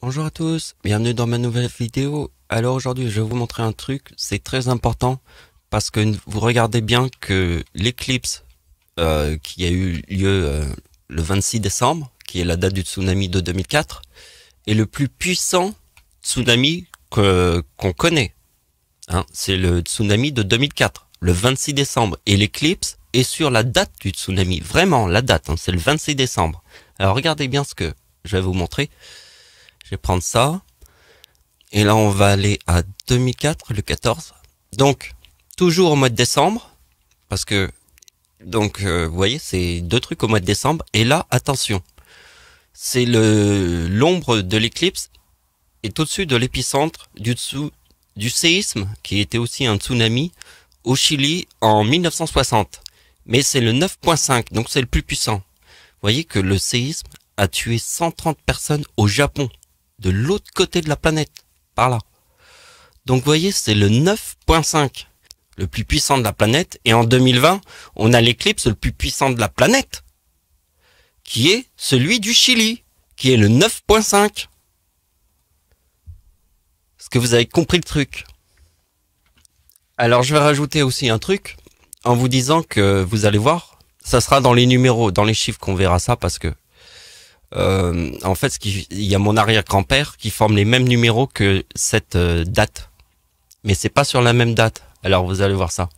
Bonjour à tous, bienvenue dans ma nouvelle vidéo. Alors aujourd'hui je vais vous montrer un truc, c'est très important parce que vous regardez bien que l'éclipse qui a eu lieu le 26 décembre, qui est la date du tsunami de 2004, est le plus puissant tsunami qu'on connaît. Hein, c'est le tsunami de 2004, le 26 décembre, et l'éclipse est sur la date du tsunami, vraiment la date, hein, c'est le 26 décembre. Alors regardez bien ce que je vais vous montrer. Je vais prendre ça. Et là, on va aller à 2004, le 14. Donc, toujours au mois de décembre. Parce que, donc, vous voyez, c'est deux trucs au mois de décembre. Et là, attention. C'est l'ombre de l'éclipse est au-dessus de l'épicentre du séisme, qui était aussi un tsunami, au Chili en 1960. Mais c'est le 9.5, donc c'est le plus puissant. Vous voyez que le séisme a tué 130 personnes au Japon, de l'autre côté de la planète, par là. Donc vous voyez, c'est le 9.5, le plus puissant de la planète. Et en 2020, on a l'éclipse le plus puissant de la planète, qui est celui du Chili, qui est le 9.5. Est-ce que vous avez compris le truc? Alors je vais rajouter aussi un truc, en vous disant que vous allez voir, ça sera dans les numéros, dans les chiffres qu'on verra ça, parce que en fait, il y a mon arrière-grand-père qui forme les mêmes numéros que cette date. Mais c'est pas sur la même date. Alors vous allez voir ça.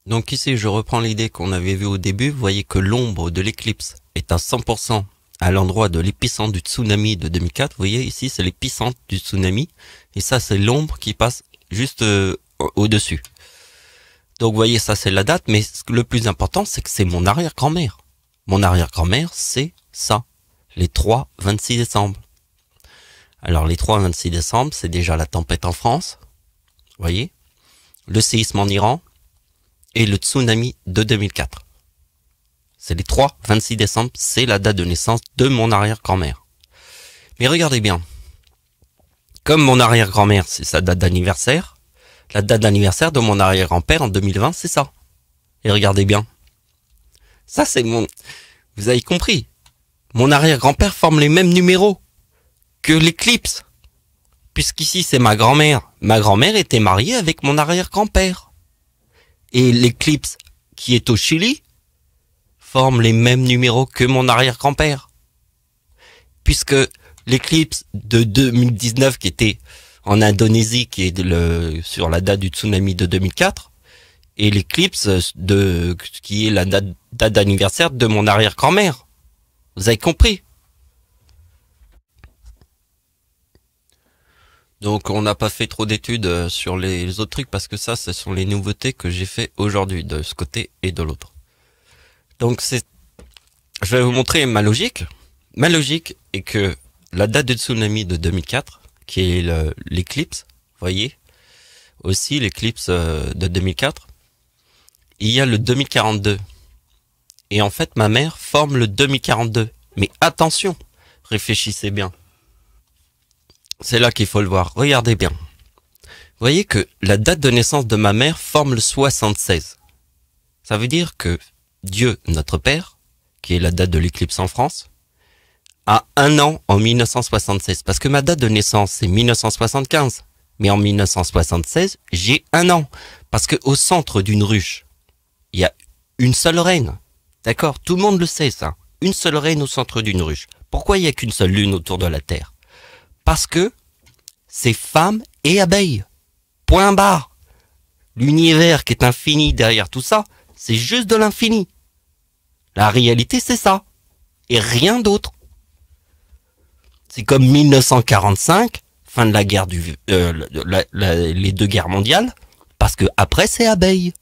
Donc ici, je reprends l'idée qu'on avait vue au début. Vous voyez que l'ombre de l'éclipse est à 100% à l'endroit de l'épicentre du tsunami de 2004. Vous voyez ici, c'est l'épicentre du tsunami. Et ça, c'est l'ombre qui passe juste au-dessus. Donc vous voyez, ça c'est la date, mais le plus important, c'est que c'est mon arrière-grand-mère. Mon arrière-grand-mère, c'est ça, les 3-26 décembre. Alors les 3-26 décembre, c'est déjà la tempête en France, vous voyez, le séisme en Iran et le tsunami de 2004. C'est les 3-26 décembre, c'est la date de naissance de mon arrière-grand-mère. Mais regardez bien, comme mon arrière-grand-mère, c'est sa date d'anniversaire, la date d'anniversaire de mon arrière-grand-père en 2020, c'est ça. Et regardez bien. Ça, c'est mon... Vous avez compris. Mon arrière-grand-père forme les mêmes numéros que l'éclipse. Puisqu'ici, c'est ma grand-mère. Ma grand-mère était mariée avec mon arrière-grand-père. Et l'éclipse, qui est au Chili, forme les mêmes numéros que mon arrière-grand-père. Puisque l'éclipse de 2019, qui était en Indonésie, qui est sur la date du tsunami de 2004, et l'éclipse qui est la date d'anniversaire de mon arrière-grand-mère. Vous avez compris? Donc on n'a pas fait trop d'études sur les autres trucs, parce que ça, ce sont les nouveautés que j'ai fait aujourd'hui, de ce côté et de l'autre. Donc je vais vous montrer ma logique. Ma logique est que la date du tsunami de 2004, qui est l'éclipse, vous voyez, aussi l'éclipse de 2004, il y a le 2042. Et en fait, ma mère forme le 2042. Mais attention, réfléchissez bien. C'est là qu'il faut le voir. Regardez bien. Vous voyez que la date de naissance de ma mère forme le 76. Ça veut dire que Dieu, notre Père, qui est la date de l'éclipse en France, a un an en 1976. Parce que ma date de naissance, c'est 1975. Mais en 1976, j'ai un an. Parce que au centre d'une ruche, il y a une seule reine. D'accord? Tout le monde le sait, ça. Une seule reine au centre d'une ruche. Pourquoi il n'y a qu'une seule lune autour de la Terre? Parce que c'est femmes et abeilles. Point barre. L'univers qui est infini derrière tout ça, c'est juste de l'infini. La réalité, c'est ça. Et rien d'autre. C'est comme 1945, fin de la guerre les deux guerres mondiales, parce que après c'est abeilles.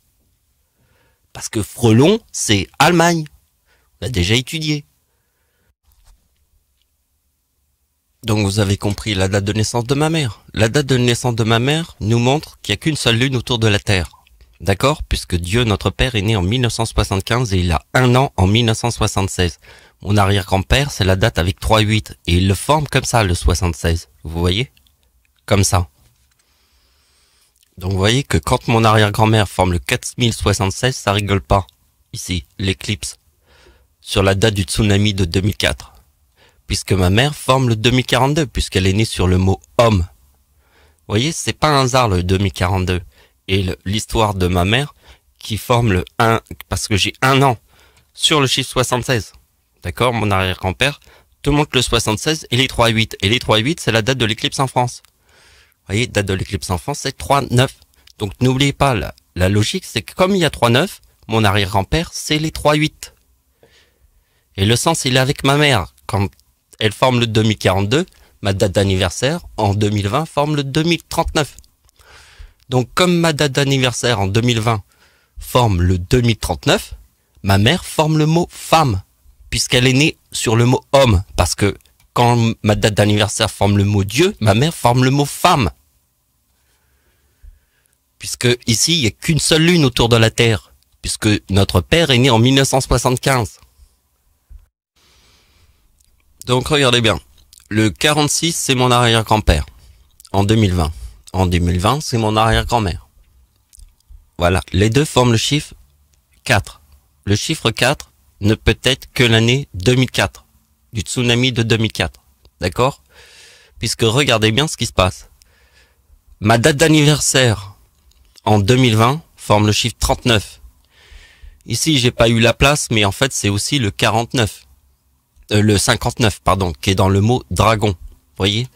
Parce que frelon, c'est Allemagne. On a déjà étudié. Donc vous avez compris la date de naissance de ma mère. La date de naissance de ma mère nous montre qu'il n'y a qu'une seule lune autour de la Terre. D'accord? Puisque Dieu, notre Père, est né en 1975 et il a un an en 1976. Mon arrière-grand-père, c'est la date avec 3-8. Et il le forme comme ça, le 76. Vous voyez? Comme ça. Donc vous voyez que quand mon arrière-grand-mère forme le 4076, ça rigole pas. Ici, l'éclipse. sur la date du tsunami de 2004. Puisque ma mère forme le 2042, puisqu'elle est née sur le mot homme. Vous voyez, c'est pas un hasard le 2042. Et l'histoire de ma mère qui forme le 1, parce que j'ai un an sur le chiffre 76. D'accord, mon arrière-grand-père te montre le 76 et les 3-8. Et les 3-8, c'est la date de l'éclipse en France. Vous voyez, date de l'éclipse en France, c'est 3-9. Donc n'oubliez pas, la logique, c'est que comme il y a 3-9, mon arrière-grand-père, c'est les 3-8. Et le sens, il est avec ma mère. Quand elle forme le 2042, ma date d'anniversaire, en 2020, forme le 2039. Donc comme ma date d'anniversaire en 2020 forme le 2039, ma mère forme le mot femme, puisqu'elle est née sur le mot homme. Parce que quand ma date d'anniversaire forme le mot Dieu, ma mère forme le mot femme. Puisque ici, il n'y a qu'une seule lune autour de la Terre, puisque notre père est né en 1975. Donc regardez bien, le 46 c'est mon arrière-grand-père, en 2020. En 2020 c'est mon arrière-grand-mère. Voilà, les deux forment le chiffre 4. Le chiffre 4 ne peut être que l'année 2004, du tsunami de 2004. D'accord? Puisque regardez bien ce qui se passe. Ma date d'anniversaire en 2020 forme le chiffre 39. Ici j'ai pas eu la place, mais en fait c'est aussi le 49. Le 59, pardon, qui est dans le mot dragon. Vous voyez?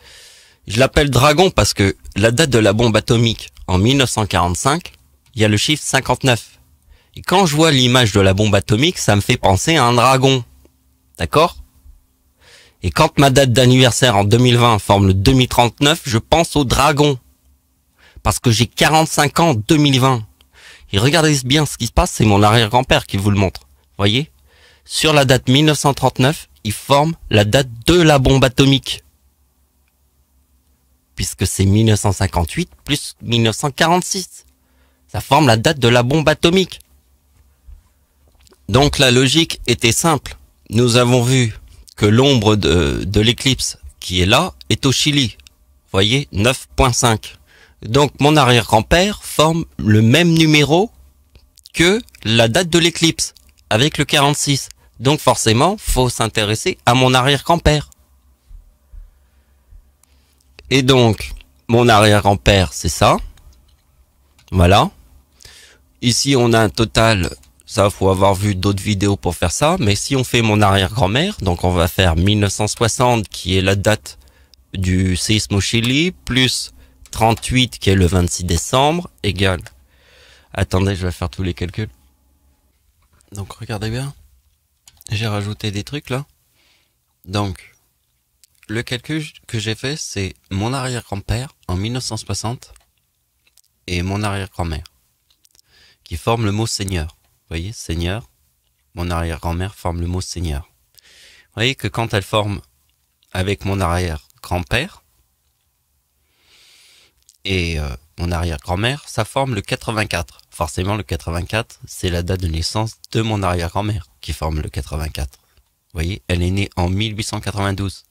Je l'appelle dragon parce que la date de la bombe atomique en 1945, il y a le chiffre 59. Et quand je vois l'image de la bombe atomique, ça me fait penser à un dragon. D'accord? Et quand ma date d'anniversaire en 2020 forme le 2039, je pense au dragon. Parce que j'ai 45 ans en 2020. Et regardez bien ce qui se passe, c'est mon arrière-grand-père qui vous le montre. Vous voyez? Sur la date 1939, il forme la date de la bombe atomique. Puisque c'est 1958 plus 1946. Ça forme la date de la bombe atomique. Donc la logique était simple. Nous avons vu que l'ombre de l'éclipse qui est là est au Chili. Vous voyez, 9.5. Donc mon arrière-grand-père forme le même numéro que la date de l'éclipse, avec le 46. Donc forcément, faut s'intéresser à mon arrière-grand-père. Et donc, mon arrière-grand-père, c'est ça. Voilà. Ici, on a un total, ça, faut avoir vu d'autres vidéos pour faire ça. Mais si on fait mon arrière-grand-mère, donc on va faire 1960, qui est la date du séisme au Chili, plus 38, qui est le 26 décembre, égale... Attendez, je vais faire tous les calculs. Donc, regardez bien. J'ai rajouté des trucs là. Donc, le calcul que j'ai fait, c'est mon arrière-grand-père en 1960 et mon arrière-grand-mère qui forment le mot Seigneur. Vous voyez, Seigneur, mon arrière-grand-mère forme le mot Seigneur. Vous voyez que quand elle forme avec mon arrière-grand-père et mon arrière-grand-mère, ça forme le 84. Forcément, le 84, c'est la date de naissance de mon arrière-grand-mère qui forme le 84. Vous voyez, elle est née en 1892.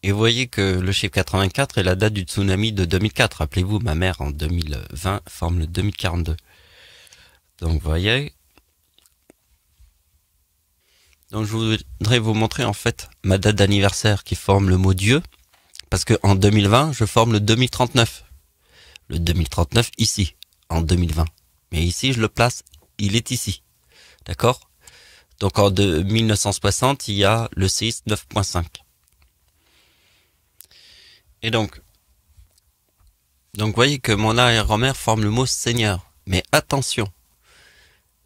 Et vous voyez que le chiffre 84 est la date du tsunami de 2004. Rappelez-vous, ma mère en 2020 forme le 2042. Donc, vous voyez. Donc, je voudrais vous montrer en fait ma date d'anniversaire qui forme le mot Dieu. Parce que en 2020, je forme le 2039. Le 2039 ici, en 2020. Mais ici, je le place, il est ici. D'accord? Donc en 1960, il y a le 6 9.5. Et donc, vous voyez que mon arrière-grand-mère forme le mot Seigneur. Mais attention,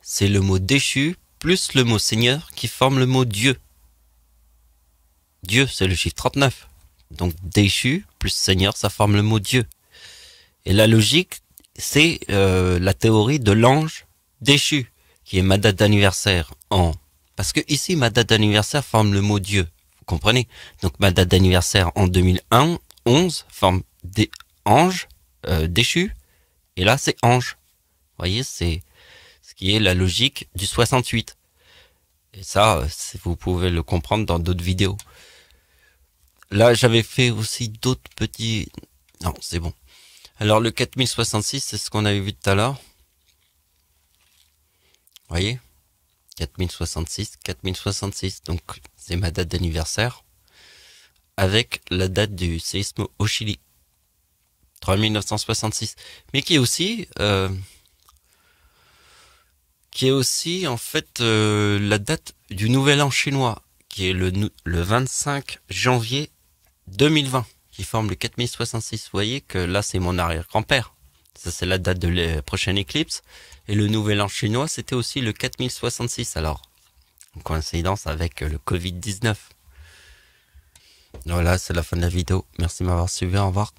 c'est le mot déchu plus le mot Seigneur qui forme le mot Dieu. Dieu, c'est le chiffre 39. Donc déchu plus Seigneur, ça forme le mot Dieu. Et la logique, c'est la théorie de l'ange déchu, qui est ma date d'anniversaire en... Parce que ici, ma date d'anniversaire forme le mot Dieu. Vous comprenez? Donc ma date d'anniversaire en 2011 forme des anges déchus. Et là, c'est ange. Vous voyez, c'est ce qui est la logique du 68. Et ça, vous pouvez le comprendre dans d'autres vidéos. Là, j'avais fait aussi d'autres petits... Non, c'est bon. Alors, le 4066, c'est ce qu'on avait vu tout à l'heure. Vous voyez? 4066, 4066. Donc, c'est ma date d'anniversaire. Avec la date du séisme au Chili. 3966. Mais qui est aussi, en fait, la date du nouvel an chinois, qui est le 25 janvier 2020, qui forme le 4066. Vous voyez que là, c'est mon arrière-grand-père. Ça, c'est la date de la prochaine éclipse. Et le nouvel an chinois, c'était aussi le 4066. Alors, en coïncidence avec le Covid-19. Voilà, c'est la fin de la vidéo. Merci de m'avoir suivi. Au revoir.